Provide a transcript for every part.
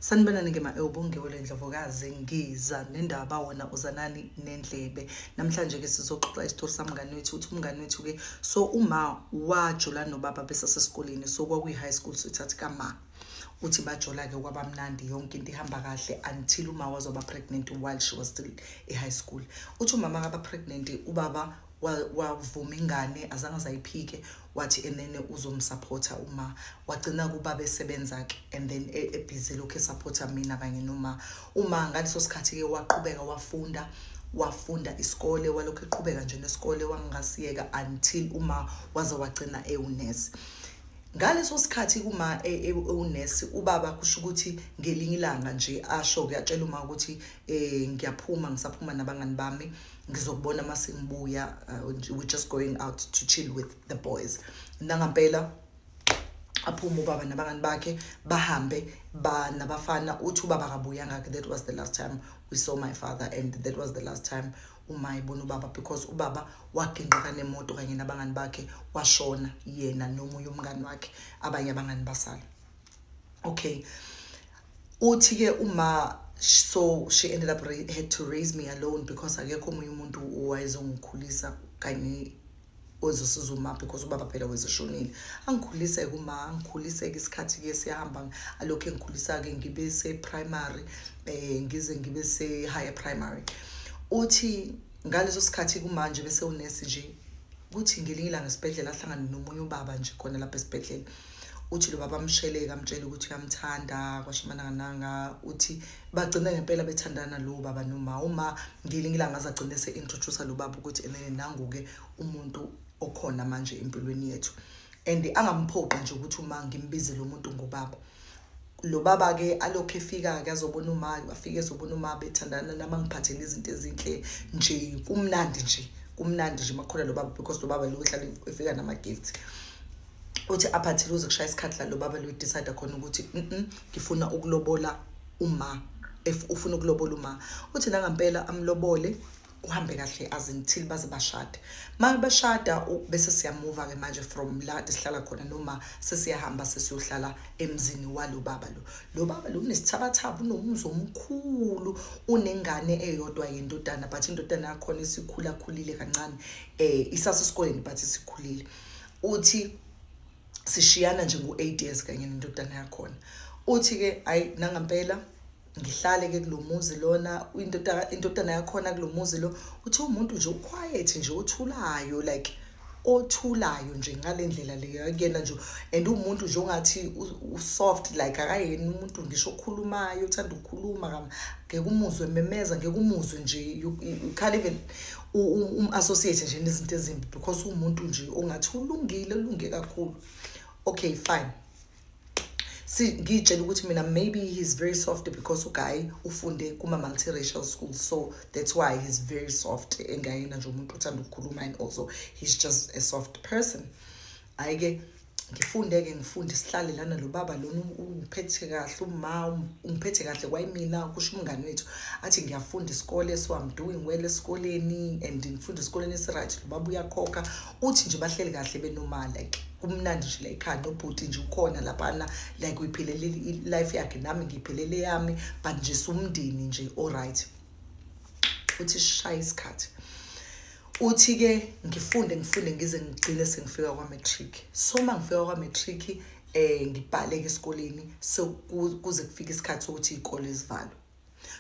Sanibonani ke ma-Ubongewele Ndlovukazi ngiza nendaba wona uzanani nendlebe. Namhlanje ke sizoxoxa isitori samngani wethu uthi umngani wethu ke so uma wajula nobaba besasesikoleni so kwakuyi high school sithatha kama uthi bajola ke kwabamnandi yonke into ihamba kahle until uma wazoba pregnant while she was still in high school. Uthi umama akaba pregnant ubaba wavuma ingane azange azayiphike wathi enene uzomsupporta uma wagcina kuba besebenza ke and then ebusy lokho esupporta mina kanye noma uma ngaleso sikhathi ke waqhubeka wafunda isikole walokho eqhubeka nje nesikole wangasiyeka until uma waze wagcina eunesi. Ngaleso sikhathi kuma eunesi ubaba kusho ukuthi ngelinye ilanga nje asho kuyatshela uma ukuthi ngiyaphuma ngisaphuma nabangani bami ngizokubona mase ngibuya we just going out to chill with the boys. Nangampela aphuma ubaba nabangani bakhe bahambe nabafana uthi ubaba akabuya ngakhe. That was the last time we saw my father and that was the last time uma ibona ubaba because ubaba waginqika nemoto kanye nabangani bakhe washona yena nomunye umngani wakhe abanye abangani basala. Okay, uthi ke uma so she ended up had to raise me alone because akekho omunye umuntu owayezongikhulisa kanye ozosiza uma because ubaba phela wezeshonile. Angikhulise kuma angikhulise ke isikhathi ke siyahamba alokho engikhulisa ke ngibe se primary ngize ngibe se higher primary. Uthi ngaleso sikhathi kumanje bese unesi nje kuthi ngelinye ilanga esibhedlela ahlangana nomunye ubaba nje khona lapha esibhedlela. Uthi lo baba amsheleka amtshela ukuthi uyamthanda kwashimana nanga uthi bagcina ngempela bethandana lo baba noma uma ngelinye ilanga azagcina se introduce lo baba ukuthi enene nangu ke umuntu okhona manje empilweni yethu and angamphoqa nje ukuthi uma ngimbize lo muntu ngobaba. Lo baba ke alokho efika ke azobona uma afike ezobona uma bethandana namangiphathele izinto ezinhle nje kumnandi nje makhona lo baba because lo baba lo uhlala efika nama gifts. Uthi aphathile uzokushaya isikhathi la lo baba lo decide khona ukuthi ngifuna ukulobola uma ufuna ukulobola uma. Uthi nangampela amlobole uhambe kahle as until baze bashada. Uma bashada bese siyamove ke manje from la sihlala khona noma sesiyahamba sesiyohlala emzini walo baba lo. Lo baba lo unesithabathabu unomuzwa omkhulu unengane eyodwa yendodana but indodana yakho isikhula khulile kancane isase esikoleni but isikhulile. Uthi sishiyana nje ngo8 years kanye nendodana yakhona. Uthi ke ayi nangampela ngihlale ke kulomuzi lona indodana yakhona kulomuzi lo uthi umuntu nje uquiet nje othulayo like othulayo nje ngalendlela leyo akuyena nje and umuntu nje ongathi usoft like akayena umuntu ngisho okhulumayo uthanda ukukhuluma ngeke umuzwe memeza ngeke umuzwe nje you can't even associate nje nezinto ezimbi because umuntu nje ongathi ulunge kakhulu. Okay, fine. Ngitshela ukuthi mina maybe he's very soft because uguy ufunde kuma multiracial school so that's why he's very soft engayina nje umuntu uthanda ukukhuluma and also he's just a soft person. Ayike ngifunde sihlale lana lo baba lona ungiphethe kahle uma ungiphethe kahle kwayimina kusho umngani wethu athi ngiyafunda isikole so I'm doing well esikoleni and ngifunda esikoleni esiright lo baba uyakhokha. Uthi nje bahleli kahle benormal like kumnandi nje la ekhaya nobhuti nje ukhona lapana like uyiphilele life yakhe nami ngiphelele yami but nje sumndini nje alright. Uthi shaya isikhathi uthi ke ngifunde ngize ngigcine sengifika kwa matric. So mangifika kwa matric ngibhale ke esikoleni so kuze kufike isikhathi sokuthi izikole izivalwe.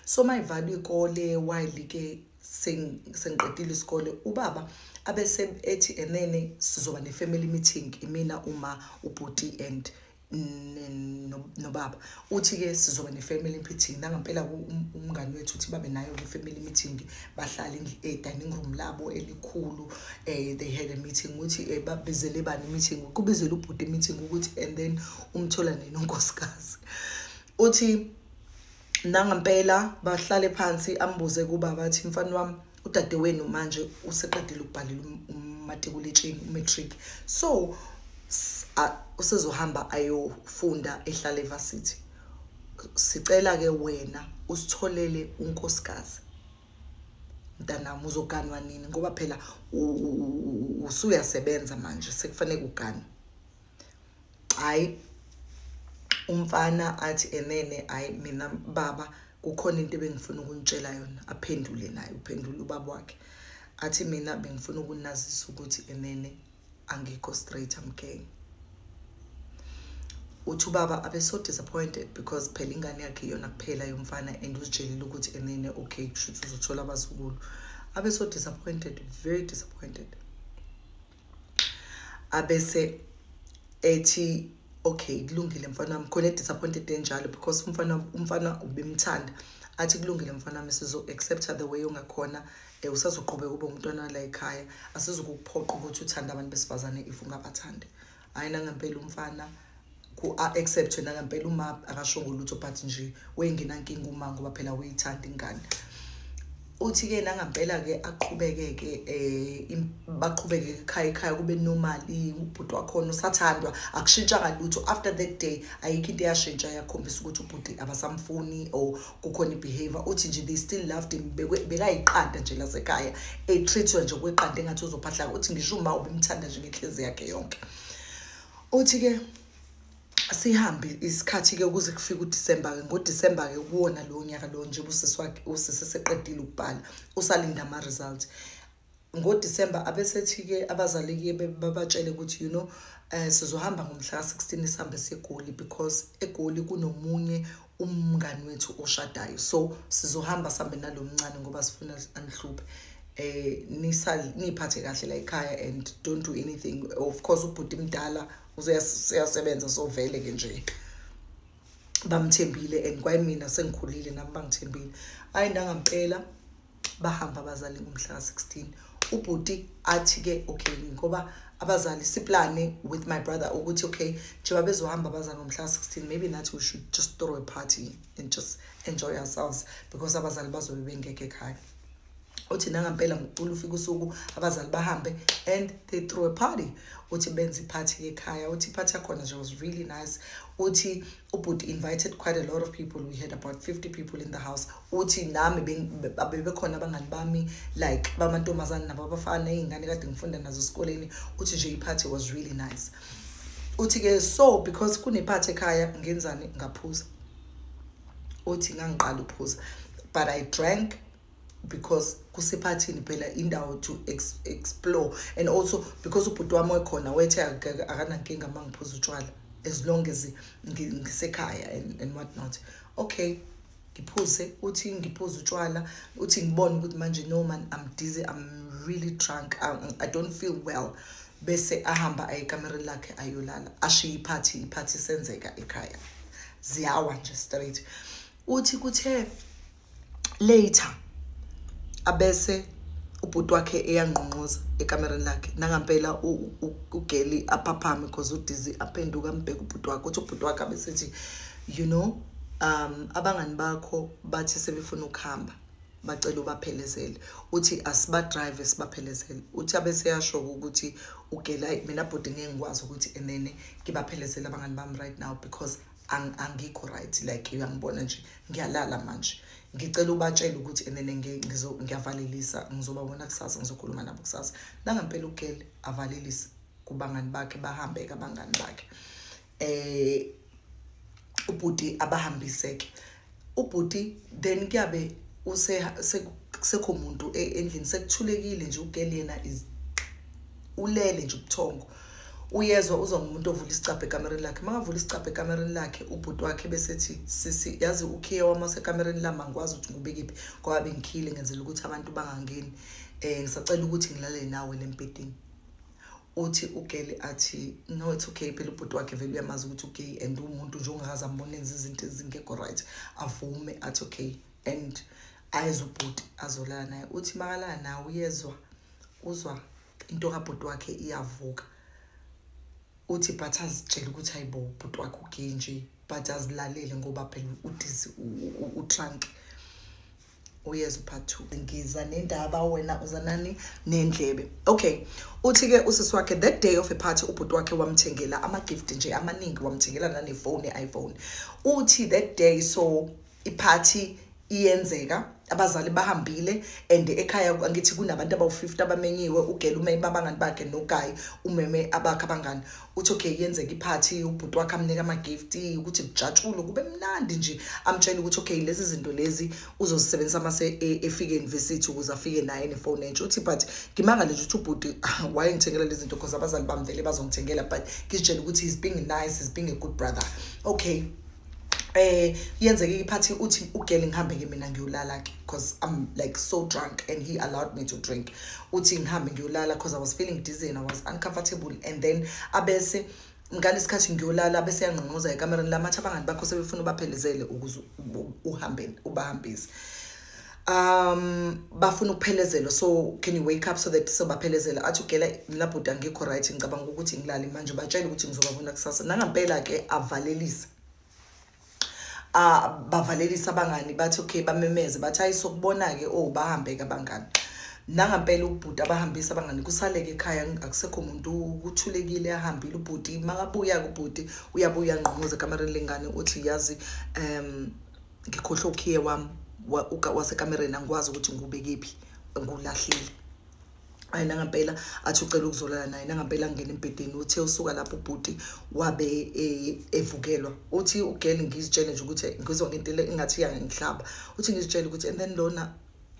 So mayivalwe ikole while ke sengiqedile isikole ubaba abese ethi enene sizoba ne family meeting imina uma ubhuti and no baba. Uthi ke sizoba ne family meeting nangampela umngani wethu uthi babe nayo le family meeting bahlala dining room labo elikhulu. They had a meeting uthi babizele bani meeting kubizele ubhuti meeting ukuthi and then umthola nenonkosikazi. Uthi nangampela bahlale phansi ambuze kubaba athi mfana wami udadewenu manje useqedile ukubhalela umatikuletsheni umatric so usezohamba ayofunda ehlala eVarsity. Sicela ke wena usitholele unkosikazi mntanami uzoganwa nini ngoba phela usuyasebenza manje sekufanele ugane. Hayi umfana athi enene ayi mina baba kukhona into ebengifuna ukunitshela yona. Aphendule naye, uphendula ubaba wakhe athi mina bengifuna ukunazisa ukuthi enene angikho straight, I'm gay. Uthi ubaba abe so disappointed because phela ingane yakhe yona kuphela yomfana and uzitshelile ukuthi enene okay kushuthi uzothola abazukulu. Abe so disappointed, very disappointed. Abese ethi okay kulungile mfana wami, khona disappointed enjalo because umfana ubemthanda. Athi kulungile mfana wami, sizo accept the way ungakhona usazoqhubeka ube umntwana la ekhaya, asizokuphoqa ukuthi uthanda abantu besifazane if ungabathandi. Ayina ngempela umfana ku accept wena ngempela uma akasho ngolutho but nje wengenankinga uma ngoba phela uyithanda ingane. Uthi ke nangempela ke aqhubeke ke baqhubeke ekhaya kube normal, ubhuti wakhona usathandwa, akushintsha ngalutho. After that day ayikho into eyashintsha yakhombisa ukuthi ubhuti abasamfuni or kukhona ibehavior. Uthi nje they still loved him, bekayiqanda nje lasekhaya treatwa nje kweqanda engathi uzophahla. Uthi ngisho uma ubimthanda nje ngenhliziyo yakhe yonke. Uthi ke sihambe isikhathi ke kuze kufike uDisemba ke. NgoDisemba ke kuwona lo nyaka lo nje useseqedile ukubhala, usalinda ama results. NgoDisemba abesethi ke abazali ke babatshele ukuthi you know sizohamba ngomhla ka-16 sihambe seGoli because eGoli kunomunye umngani wethu oshadayo, so sizohamba sambe nalomncane ngoba sifuna anihluphe. Niphathe kahle la ekhaya and don't do anything. Of course ubhuti mdala uyasebenza, so vele ke nje bamthembile and kwayimina sengikhulile nami bangithembile. Ayindanga ngempela bahamba abazali ngomhla ka-16. Ubhuti athi ke okay ngoba abazali siplane with my brother ukuthi okay njengoba bezohamba abazali ngomhla ka-16 maybe nathi we should just throw a party and just enjoy ourselves because abazali bazobe bengeke ekhaya. Uthi nangempela ngokukhulu ufika usuku abazali bahambe and they throw a party. Uthi benza iparty ekhaya. Uthi iparty yakhona nje was really nice. Uthi ubhuti invited quite a lot of people. We had about 50 people in the house. Uthi nami bebekhona abangani bami like bamantombazana nabafana izingane kade ngifunda nazo esikoleni. Uthi nje iparty was really nice. Uthi ke so because kune party ekhaya ngenzani ngaphuza. Uthi ngangiqala ukuphuza but I drank because kusephathini phela indawo to explore and also because ubhuti wami ekhona wethe akanankinga mangiphuza utshwala as long as ngisekhaya and what not. Okay ngiphuze. Uthi ngiphuza utshwala. Uthi ngibone ukuthi manje no man I'm dizzy, I'm really drunk, I don't feel well. Bese ahamba ayekamereni lakhe ayolala ashiya iparty senzeka ekhaya ziyawa nje straight. Uthi kuthe later abese ubhuti wakhe eyangqonqoza ekamereni lakhe nangempela ugeli aphaphame because uDizzy aphenduka ambheka ubhuti wakhe. Uthi ubhuti wakhe abesethi you know abangani bakho bathi sebefuna ukuhamba bacela ubaphelezele. Uthi asiba drive sibaphelezele. Uthi abese yasho ukuthi ugeli mina bhuti ngeke ngikwazi ukuthi enene ngibaphelezele abangani bami right now because angikho right, like uyangibona nje ngiyalala manje. Ngicela ubatshela ukuthi enene ngiyavalelisa ngizobabona kusasa, ngizokhuluma nabo kusasa. Nangempela ugeli avalelisa kubangani bakhe bahambe kabangani bakhe. Ubhuti abahambiseke. Ubhuti then kuyabe sekho umuntu endlini sekuthulekile nje ugeli yena ulele nje ubuthongo. Uyezwa uzwa ngumuntu ovula isicapha ekamereni lakhe. Makavula isicapha ekamereni lakhe ubhuti wakhe besethi sisi yazi ukhiye wamase ekamereni lami angikwazi ukuthi ngibekephi ngoba bengikhile ngenzela ukuthi abantu bangangeni. Ngisacela ukuthi ngilale nawe lempedini. Uthi ugeli athi no it's okay phela ubhuti wakhe vele uyamazi ukuthi okay and umuntu nje ongakaze ambone enza izinto ezingekho right avume athi okay and ayezwa ubhuti azolala naye. Uthi makalala nawe uyezwa uzwa into kabhuti wakhe iyavuka. Uthi but azitshela ukuthi hayibo ubhuti wakhe ugay nje but azilalele ngoba phela uDizzy utrunk. Uyezwa part 2 ngiza nendaba wena uzanani nendlebe. Okay uthi ke usisi wakhe that day of a party ubhuti wakhe wamthengela ama gift nje amaningi, wamthengela nane phone iPhone. Uthi that day so iparty iyenzeka abazali bahambile and ekhaya ngithi kunabantu abawu50 abamenyiwe ugela umeme abangani bakhe noGuy umeme abakhe abangani uthi okay yenzeka iparty ubhuti wakhe amnika ama gift ukuthi kujatshule kube mnandi nje amtshela ukuthi okay lezi zinto lezi uzozisebenzisa mase efike university ukuze afike naye nefone entsha uthi but ngimangale nje ukuthi ubhuti wayengithengela lezi zinto because abazali bamvele bazongithengela but ngitshela ukuthi he's being nice, he's being a good brother. Okay, yenzeke iparty uthi ugele ngihambe ke mina ngiyolala ke because I'm like so drunk and he allowed me to drink. Uthi ngihambe ngiyolala because I was feeling dizzy and I was uncomfortable, and then abese ngalesikhathi ngiyolala bese yanqonqoza ekamereni lamathi abangani bakho sebefuna ubaphelezele ukuze uhambe ubahambise. Bafuna ukuphelezela, so can you wake up so that sobaphelezela athi ugela lapho ngikho right ngicabanga ukuthi ngilala manje batshela ukuthi ngizobabona kusasa nangampela ke avalelisa bavalelisa abangani bathi okay bamemeze bathi ayisokubona ke bahambe ke abangani nangampela ubhuti abahambisa abangani kusaleke ekhaya akusekho umuntu ukuthulekile ahambile ubhuti makabuya kubhuti uyabuya ngqonqoze kamereni lengane uthi yazi ngikhohle ukhiye wami wasekamereni angikwazi ukuthi ngubekephi ngulahlile. Ayi nangampela athi ucela ukuzolala naye nangampela ngene embedeni uthi usuka lapho ubhuti wabe evukelwa uthi ugele ngizitshele nje ukuthi ngizwa ngento le engathi yangihlaba uthi ngizitshele ukuthi and then lona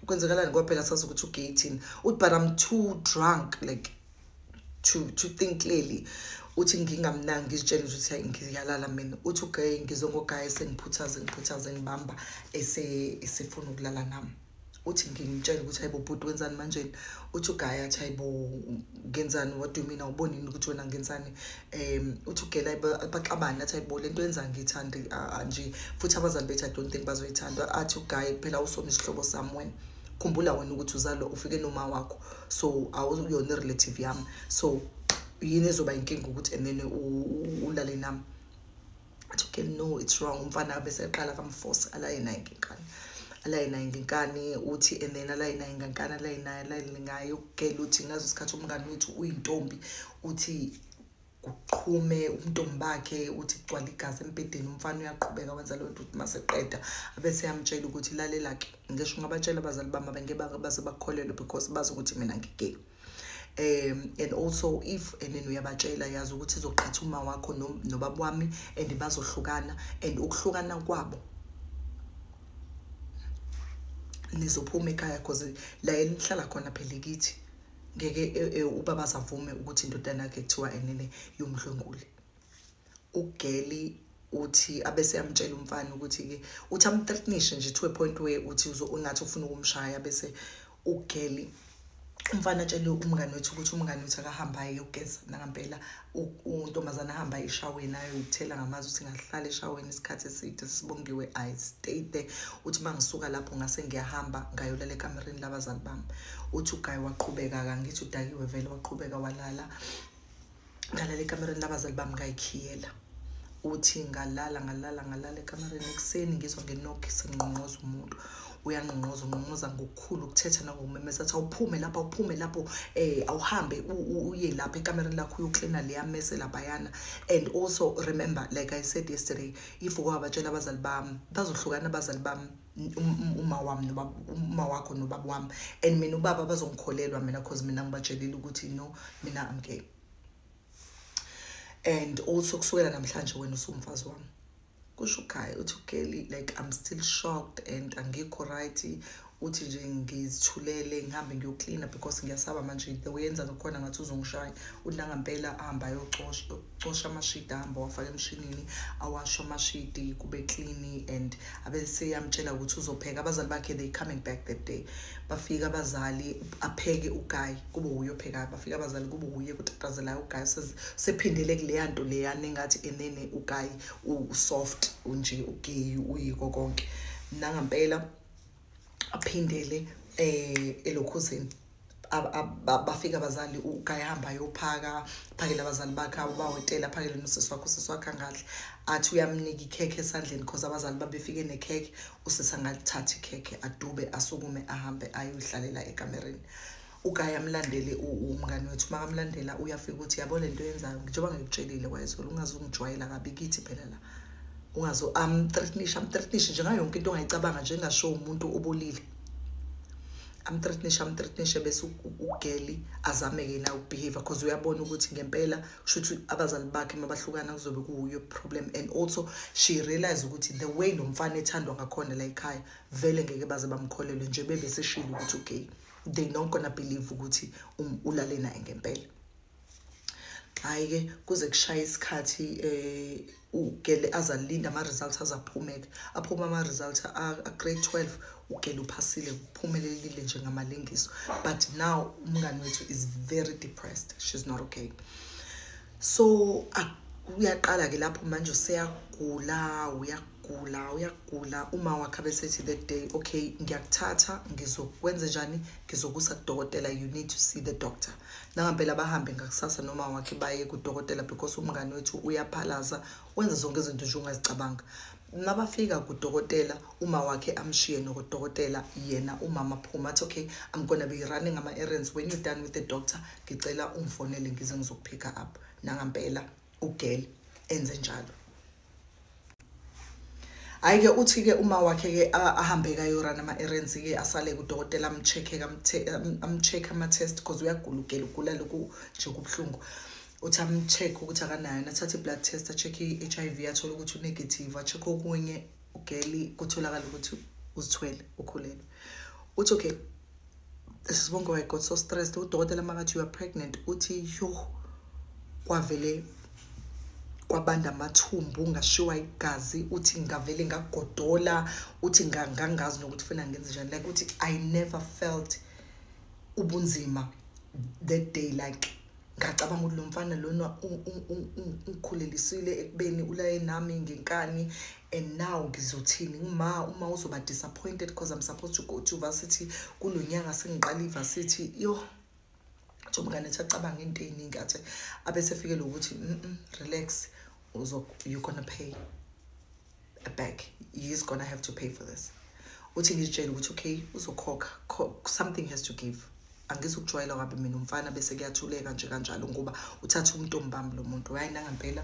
kwenzekalani kwaphela sazi ukuthi ugate uthi but I'm too drunk like to think clearly uthi ngingamnanga ngizitshele ukuthi ngiyalala mina uthi okay ngizongoGuy sengiphuthaze ngibamba esefuna ukulala nami uthi ngimtshela ukuthi hayibo bhuti wenzani manje uthi uGuy athi hayibo ngenzani what do you mean awubonini ukuthi wena ngenzani uthi ugela baxabana athi hayibo lento yenza ngithandi nje futhi abazali bethu I don't think bazoyithanda athi uGuy phela usona isihlobo sami wena khumbula wena ukuthi uzalo ufike noma wakho so awuyona relative yami so yini ezoba inkinga ukuthi and then ulale nami athi okay no it's wrong umfana bese eqala kamforce alayina inginkani uthi and then alayina inginkani alayina ngayo ugela uthi ngazo isikhathi umngani wethu uyintombi uthi kuqhume umntombi bakhe uthi gcwala igazi empedeni umfana uyaqhubeka wenza lo nto uthi maseqeda abese yamtshela ukuthi lalela ke ngisho ngabatshela abazali bami abangeke baze bakholelwe because bazi ukuthi mina ngigay. And also if enene uyabatshela yazi ukuthi izoqhatha uma wakho nobaba wami and bazohlukana and ukuhlukana kwabo nizophuma ekhaya because la enihlala khona phela kithi ngeke ubaba savume ukuthi indodana yakhe kuthiwa enene yomdlwenguli. Ugeli uthi abese yamtshela umfana ukuthi ke uthi amthreatenishe nje to a point where uthi ungathi ufuna ukumshaya bese ugeli umfana atshele umngani wethu ukuthi umngani wethu akahamba ayogeza nangampela untombazana ahamba eshaweni ayoyithela ngamazi ukuthi ngahlala eshaweni isikhathi eside sibongiwe I stayed there uthi mangisuka lapho ngase ngiyahamba ngayolala ekamereni labazali bami. Uthi uGuy waqhubeka kangithi udakiwe vele waqhubeka walala ngalala ekamereni labazali bami ngayikhiyela uthi ngalala ekamereni ekseni ngizwa ngenokho sengqonqoza umuntu uyanqonqoza ngokukhulu ukuthetha nangomemeza athi awuphume lapho awuhambe uye lapha ekamereni lakho uyoklina leya mess labayana. And also remember like I said yesterday if ukwabantshela abazali bami bazohlukana abazali bami uma wakho nobaba wami and mina ubaba bazongikholelwa mina because mina ngibatshelile ukuthi no mina I'm gay. And also kusukela namhlanje wena usumfazi wami kusho uGuy uthi ugeli like I'm still shocked and angikho right uthi nje ngizithulele ngihambe ngiyocleana because ngiyasaba manje the way yenza ngakhona ngathi uzongishaya uthi nangampela ahamba ayocosha amashidi ahamba wafaka emshinini awasha amashidi kube clean and abese yamtshela ukuthi uzopheka abazali bakhe they coming back that day bafika abazali apheke uGuy kube uyopheka bafika abazali kube uye kutatazela uGuy sephindele kuleya nto leyana engathi enene uGuy usoft unje ugay uyiko konke nangampela aphindele elokhuzeni bafika abazali uGuy hamba ayophaka phakela abazali bakhe bawetela phakela nosisi wakhe ngahle athi uyamnika ikhekhe esandleni because abazali babefike nekhekhe usisa ngalithatha ikhekhe adube asukume ahambe ayohlalela ekamereni. uGuy amlandele umngani wethu makamlandela uyafika ukuthi yabo lento yenzayo njengoba ngikutshelile wayezolo ungazungijwayela kabi kithi phela la ungazo amthreatenish njengayo yonke into ongayicabanga njengasho umuntu obolile. Amthreatenish bese ugeli azameke na ukubehave because uyabona ukuthi ngempela kushuthi abazali bakhe mabahlukana kuzobe kuyo problem. And also she realized ukuthi the way lo mfana ethandwa ngakhona la ekhaya vele ngeke baze bamkholelwe nje bebeseshilo ukuthi okay they not gonna believe ukuthi ulale naye ngempela. Hayi ke kuze kushaya isikhathi ugele azalinda ama results azaphumeka. Aphuma ama results a grade 12 ugele uphasile kuphumelelile njengamalengiso. But now umngane wethu is very depressed. She's not okay. So uyaqala ke lapho manje useyagula uma wakhe besethi that day okay ngiyakuthatha ngizokwenza njani ngizokusa kudokotela you need to see the doctor. Nangempela bahambe ngakusasa noma wakhe baye kudokotela because umngane wethu uyaphalaza wenza zonke izinto nje ungazicabanga. Nabafika kudokotela uma wakhe amshiye nokudokotela yena umama phuma athi okay I'm going to be running ama errands when you're done with the doctor ngicela ungifonele ngize ngizokupick up. Nangempela ugel enze njalo. Ayike uthi ke uma wakhe ke ahambe kayorana ama errands ke asale kudokotela amcheck ama test because uyagula ugela ugula lokhu nje kubhlungu. Uthi amcheck ukuthi akanayo nathatha blood test a check HIV athola ukuthi negative a check okunye ugeli kutholakala ukuthi uzithwele ukhulelwe. Uthi okay sisibonke I got so stressed udokotela makathi you are pregnant uthi yo kwavele kwabanda amathumbu ngashiwa igazi uthi ngavele ngagodola uthi ngangazi nokuthi funa ngenze njani like uthi I never felt ubunzima that day like ngacabanga ukuthi lo mfana lona ukhulelisile ekubeni ulaye nami ngenkani and now ngizothini uma uzoba disappointed because I'm supposed to go to varsity kulonyanga sengiqala ivarsity yo Jomngane ethacabanga into eziningi athi abese fikele ukuthi relax you're gonna pay back. He's gonna have to pay for this. Uthi ngitshela ukuthi okay uzokhokha something has to give. Angizokujwayela kabi mina umfana bese kuyathuleka nje kanjalo ngoba uthatha umuntombami lo muntu hayi nangempela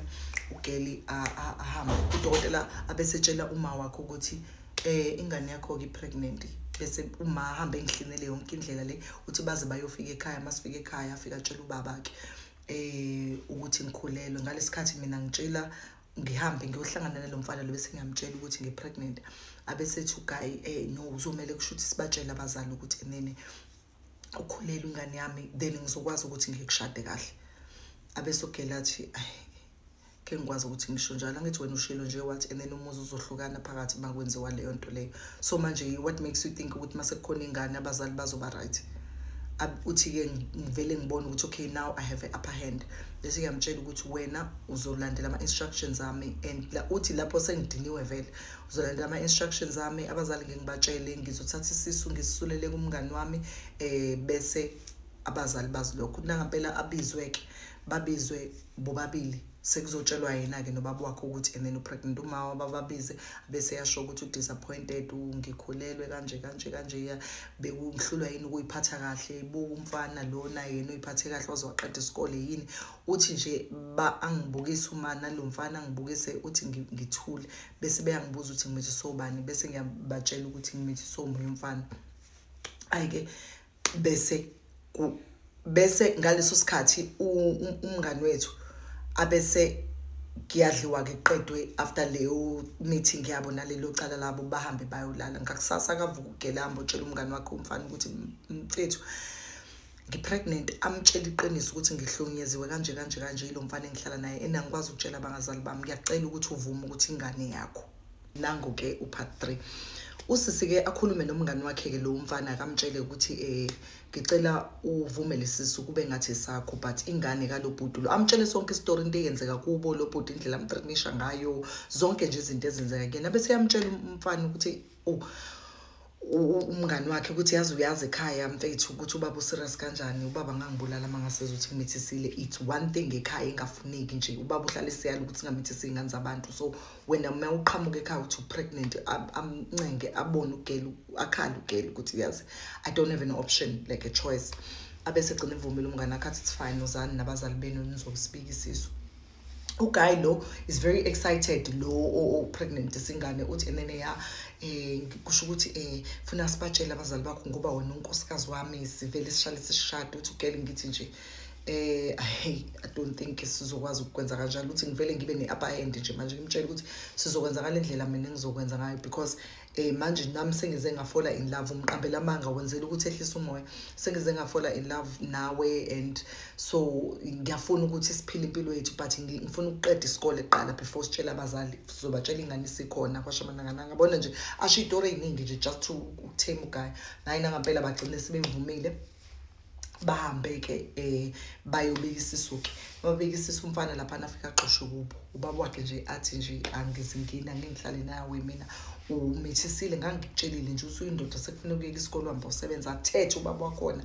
ugeli ahamba udokotela abesetshela uma wakhe ukuthi ingane yakho ke pregnant bese uma hamba engihlinele yonke indlela le uthi baze bayofika ekhaya masifika ekhaya afika atshela ubabake ukuthi ngikhulelwe ngalesikhathi mina ngitshela ngihambe ngiyohlangana nalo mfana lo bese ngiyamtshela ukuthi ngipregnant abesethi uGuy no uzomela kushuthi sibatshela abazali ukuthi enene ukhulelwe ingane yami then ngizokwazi ukuthi ngikushade kahle abesogela athi ke ngikwazi ukuthi ngisho njalo ngithi wena ushilo nje wathi and then umuzi uzohlukana phakathi bakwenziwa leyo nto leyo so manje what makes you think ukuthi mase kukhona ingane abazali bazoba right uthi ke ngivele ngibona ukuthi okay now I have an upper hand bese ngiyamtshela ukuthi wena uzolandela ama instructions zami and uthi lapho sengidiniwe vele uzolandela ama instructions zami abazali ngibatshele ngizothatha isisu ngisisulele kumngani wami bese abazali bazilokho nangempela abizweke babizwe bobabili sekuzotshelwa yena ke nobaba wakhe ukuthi and then upregnant uma bababize bese yasho ukuthi udisappointed ungikhulelwe kanje ya bekungihlulwa yini ukuyiphatha kahle umfana lona yena uyiphathe kahle wazowaqeda isikole yini uthi nje angibukisa umana lo mfana ngibukise uthi ngithule bese beyangibuza ukuthi ngimethi sobani bese ngiyabatshela ukuthi ngimethi somunye umfana ayike bese ngaleso sikhathi umngane wethu abese kuyadliwa ke qedwe after leyo meeting yabo nalelo cala labo bahambe bayolala ngakusasa akavuka ugela hamba utshela umngane wakhe umfana ukuthi mfethu ngipregnant amtshela iqiniso ukuthi ngihlonyeziwe kanje lo mfana engihlala naye enangikwazi ukutshela abangazali bami ngiyacela ukuthi uvume ukuthi ingane yakho nango ke upart 3 usisike akhulume nomngane wakhe ke lo mfana akamtshele ukuthi ngicela uvume lesisu kube ngathi sakho but ingane kalobhuti lo amtshele sonke istory into eyenzeka kubo lobhuti indlela amthreatenisha ngayo zonke nje izinto ezenzeka kuyena bese yamtshela umfana ukuthi umngane wakhe ukuthi yazi uyazi ekhaya mfethu ukuthi ubaba userious kanjani ubaba ngangibulala mangaseza ukuthi ngimithesile it's one thing ekhaya engafuneki nje ubaba uhlala esiyala ukuthi ngamithisi ingane zabantu so wena uma uqhamuka ekhaya uthi pregnant amncenge abone ugeli akhala ugeli ukuthi yazi I don't have an option like a choice abese gcina ivumile umngane akhe athi it's fine uzani nabazali benu nizobisibika isisu uGuy lo is very excited lo pregnant isingane uthi enene ya kusho ukuthi funa sibatshele abazali bakho ngoba wena unkosikazi wami sivele sishale sishada uthi ugele ngithi nje I don't think sizokwazi ukwenza kanjalo uthi ngivele ngibe ne-upper hand nje manje ngimtshela ukuthi sizokwenza ngalendlela mina ngizokwenza ngayo because manje nami sengize ngafola in love umqambela amanga wenzela ukuthi ehlise umoya sengize ngafola in love nawe and so ngiyafuna ukuthi siphile impilo yethu but ngifuna ukuqeda isikole eqala before sitshela abazali sizobatshela ingane isikhona kwashamananga ngabona nje asho istory eningi nje just to theme uGuy naye ngempela bagcine sebevumile bahambe ke bayobikisa isuke babikisa isumfana lapha afika axoshe kubo ubaba wakhe nje athi nje angizingina ngihlale nawe mina umithisile ngangikutshelile nje usuyindoda sekufuna ukuyeka isikole uhamba usebenza athethe ubaba wakhona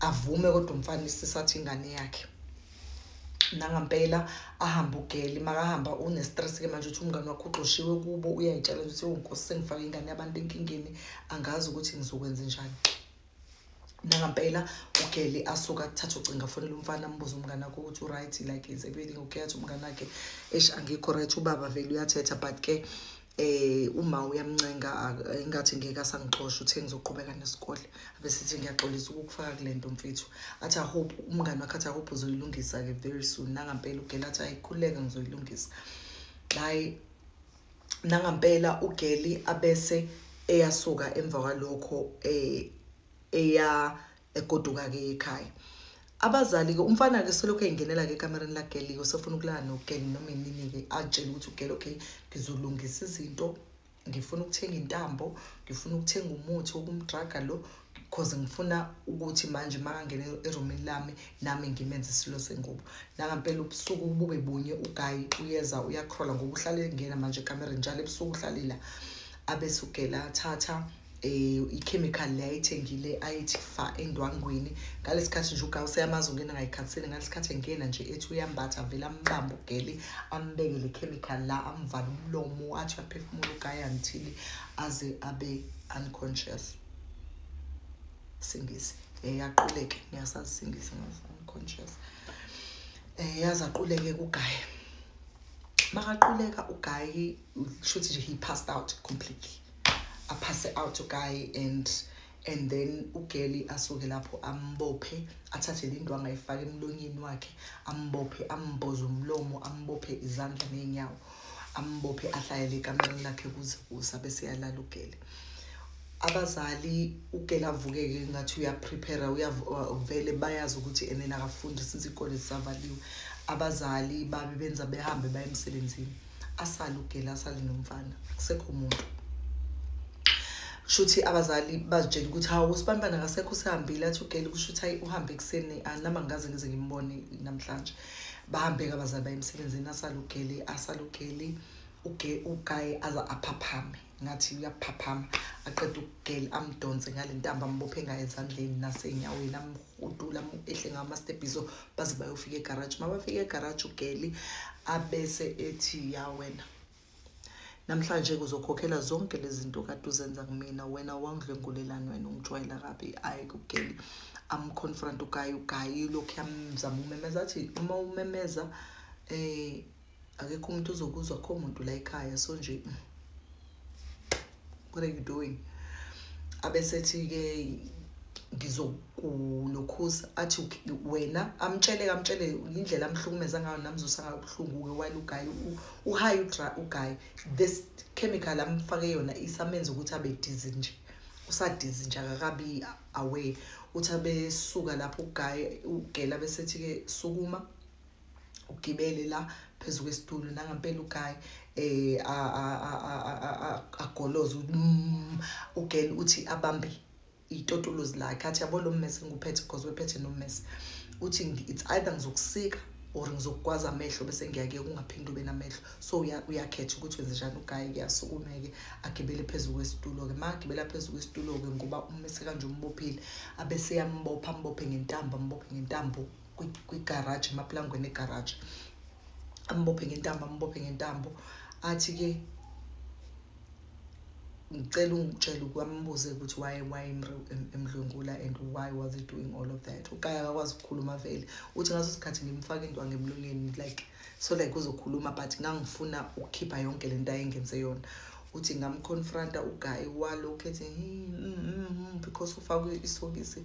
avume kodwa umfana isisathi ingane yakhe ngempela ahamba ugeli makahamba une stress ke manje uthi umngane wakho uxoshiwe kubo uyayitshela ukuthi unkosi sengifaka ingane yabantu enkingeni angazi ukuthi ngizokwenza njani ngempela ugeli asuka thatha ucinga fonela umfana ambuza umngane wakhe ukuthi right like is everything okay athi umngane wakhe angikho right ubaba vele uyathetha but ke uma uyamncenga ingathi ngeke asangixosha uthe ngizoqhubeka nesikole abesithi ngiyaxolisa ukufaka kulento mfethu athi I hope umngane wakhe athi I hope uzoyilungisa ke very soon ngempela ugeli athi ayikhuleka ngizoyilungisa hayi ngempela ugeli abese eyasuka emva kwalokho eya egoduka ke ekhaya abazali ke umfana ke selokho engenela ke ekamereni lageli usefuna ukulala nogeli noma inini ke atshela ukuthi ugeli okay ngizolungisa izinto ngifuna ukuthenga intambo ngifuna ukuthenga umuthi wokumdraga lo because ngifuna ukuthi manje makangena eroomini lami nami ngimenze isilo sengubo ngempela ubusuku bube bunye uGuy uyeza uyacrawla ngokuhlala engena manje ekamereni njalo ebusuku uhlalila abese ugela athatha ichemical layithengile ayithi fa endwangweni ngalesikhathi nje uGuy useyamazi ungena ngayikhatsini ngalesikhathi engena nje ethi uyambatha vela ambamba ugeli ambeke le chemical la amvala umlomo athi aphefumula uGuy until aze abe unconscious singisi yaquleke ngiyasazi singisi unconscious yaza quleke kuGuy makaquleka uGuy shuthi nje he passed out completely pass out uGuy and then ugeli asuke lapho ambophe athathe lindwa angayifaka emlonyeni wakhe ambophe amboza umlomo ambophe izandla nenyawo ambophe ahlayele ekamereni lakhe kuze bese yalala ugeli abazali ugeli avukeke ngathi uyaprepare uyavele bayazi ukuthi enena akafundi since ikole sisavaliwe abazali babe benza behambe baye emsebenzini asala ugeli asali nomfana kusekho umuntu shuthi abazali bazitshela ukuthi hawo usibambana ngasekho usihambile athi ugeli kusho ukuthi uhambe ekseni nama ngaze ngize ngimbone namhlanje bahambe ke abazali baye emsebenzini asala ugeli uGuy aza aphaphame ngathi uyaphaphama aqeda ugeli amdonse ngalentamba ambophe ngaye ezandleni nasenyaweni amhudula ehle ngamastepiso baze bayofika egarage mabafika egarage ugeli abese ethi ya wena namhlanje kuzokhokhela zonke lezi zinto kade uzenza kumina wena wangidlengulelana wena ungijwayela kabi ayi ugeli amconfront uGuy lokho yamzama umemeza athi uma umemeza akekho umuntu uzokuzwa kho umuntu la ekhaya so nje what are you doing abesethi ke ngizokulokhuza athi wena amtshele indlela amhlukumeza ngayo namzosanga ubuhlungu ke while uGuy uhayi uGuy this chemical amfake yona isamenza ukuthi abe dizzy nje usadizi nje akakabi away uthi abesuka lapho ugela besethi ke sukuma ugibele la phezulu kwesitulo ngempela uGuy agoloza ugeli uthi abambe itotolozi lakhe athi yabo lo mmese nguphethe because wephethe nommese uthi it's either ngizokusika or ngizokwaza amehlo bese ngiyake kungaphindi ube namehlo so uyakhetha ukuthi wenze njani uGuy kuyasukumeke agibele phezulu kwesitulo ke magibela phezulu kwesitulo ke ngoba ummese kanje umbophile abese yambopha ambophe ngentambo kwigarage emaplangweni egarage ambophe ngentambo athi ke ngicela ungitshele ukwambuze ukuthi why emdlwengula and why was he doing all of that. Ukaya akakwazi ukukhuluma vele uthi ngaso sikhathi ngimfaka indwangu emlonyeni like so like uzokhuluma but ngangifuna ukukhipha yonke lento ayengenze yona. Uthi ngamconfronta uGuy walokho ethi because ufake isokisi.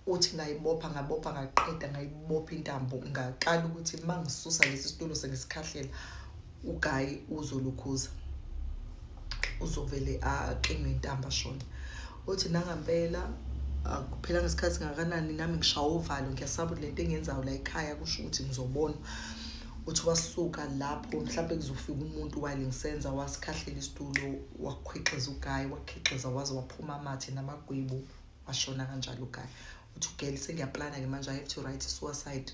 Uthi ngayibopha ngaqeda ngayibopha intambo ngaqala ukuthi mangisusa lesi situlo sengisikahlela uGuy uzolukhuza uzovele aqinwe intamba shona. Uthi nangampela akuphela ngesikhathi ngakanani nami ngishaya uvalo ngiyasaba lento engenzayo la ekhaya kusho ukuthi ngizobona. Uthi wasuka lapho mhlawumbe kuzofika umuntu wale ngisenza wasikhahlela isitulo wakhwexeza uGuy wakhexeza waze waphuma amathe namagwibu washona kanjalo uGuy. Uthi ugeli sengiyaplana ke manje I have to write suicide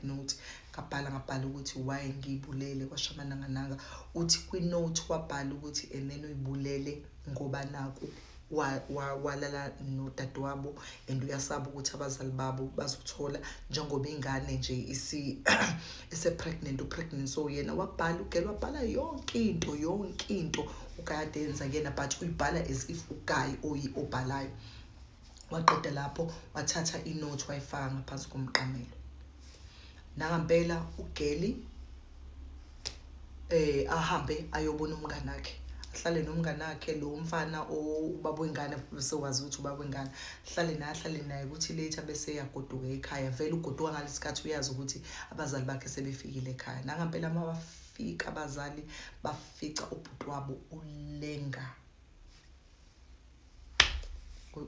note. Ngabhala ukuthi why ngibulele kwashamana ngananga. Uthi kwi-note wabhala ukuthi enene uyibulele ngoba naku walala nodadewabo and uyasaba ukuthi abazali babo bazothola njengoba ingane nje ise pregnant so yena wabhala ugeli wabhala yonke into ukade yenza yena but uyibhala as if uGuy obhalayo. Waqeda lapho wathatha inote wayifaka ngaphansi komqamelo. Nangampela ugeli ahambe ayobona umngane wakhe ahlale nomngane wakhe lo mfana ubaba wengane bese wazi ukuthi ubaba wengane ahlale naye ukuthi later bese yagoduka ekhaya vele ugoduka ngalesikhathi uyazi ukuthi abazali bakhe sebefikile ekhaya. Nangampela mabafika abazali bafica ubhuti wabo ulenga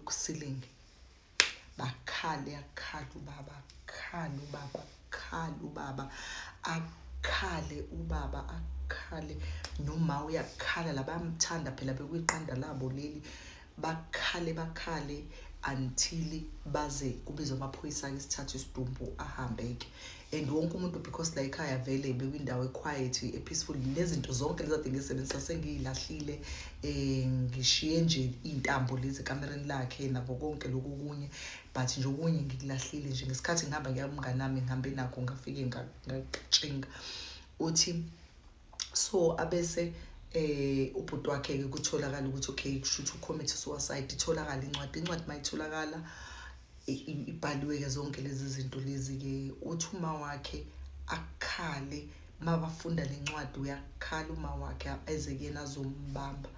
kusilingi bakhale ubaba akhale noma uyakhala labamthanda phela bekuyiqanda labo leli bakhale until baze kubizwa amaphoyisa isithathu isidumbu ahambeke and wonke umuntu because la ekhaya vele bekwindawo equiet peaceful nezinto zonke lezi adinga isebenzisa sengiyilahlile ngishiye nje intambo lezi kamereni lakhe nabo konke lokunye but nje okunye ngikulahlile nje ngesikhathi ngihamba ngiyamngane nami ngihambe nakho ngafike ngacinga. Uthi so abese ubhuti wakhe ke kutholakala ukuthi okay kushuthi ucommit suicide itholakala incwadi mayitholakala ibhaliwe ke zonke lezi zinto lezi ke. Uthi uma wakhe akhale mabafunda lencwadi uyakhala uma wakhe eze kuyena azombamba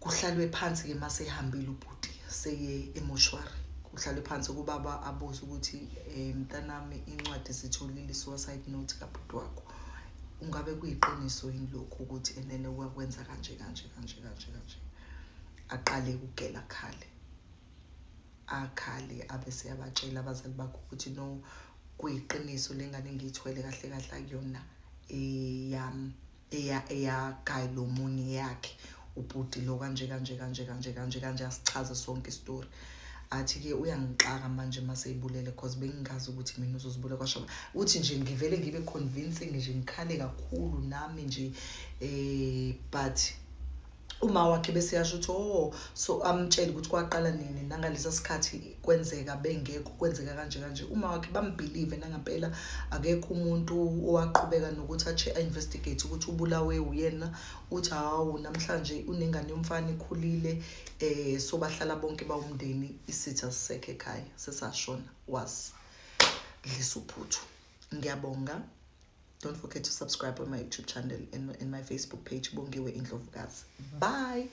kuhlalwe phansi ke mase ehambile ubhuti seye emoshwari kuhlalwe phansi kubaba abuza ukuthi mntanami incwadi sitholile suicide note kabhuti wakho ungabe kuyiqiniso yini lokho ukuthi enene wakwenza kanje aqale ukugela akhale abese yabatshela abazali bakho ukuthi no kuyiqiniso lengane ngiyithwele kahle akuyona eyaGuy lo munye yakhe ubhuti lo kanje asichaza sonke istory. Athi ke uyangixaka manje mase ibulele because bengingazi ukuthi mina uzozibula kwashaba. Uthi nje ngivele ngibe convincing nje ngikhale kakhulu nami nje but uma wakhe bese yasho ukuthi so amtshela ukuthi kwaqala nini nangalesa sikhathi kwenzeka bengekho kwenzeka kanje uma wakhe bambelieve nangampela akekho umuntu owaqhubeka nokuthi investigate ukuthi ubulawe uyena. Uthi hawu namhlanje unengane yomfana ikhulile so bahlala bonke bawumndeni isitha sisekhe ekhaya sesashona was dlisuphuthu. Ngiyabonga. Don't forget to subscribe on my YouTube channel and my Facebook page Bongiwe Indlovukazi. Bye.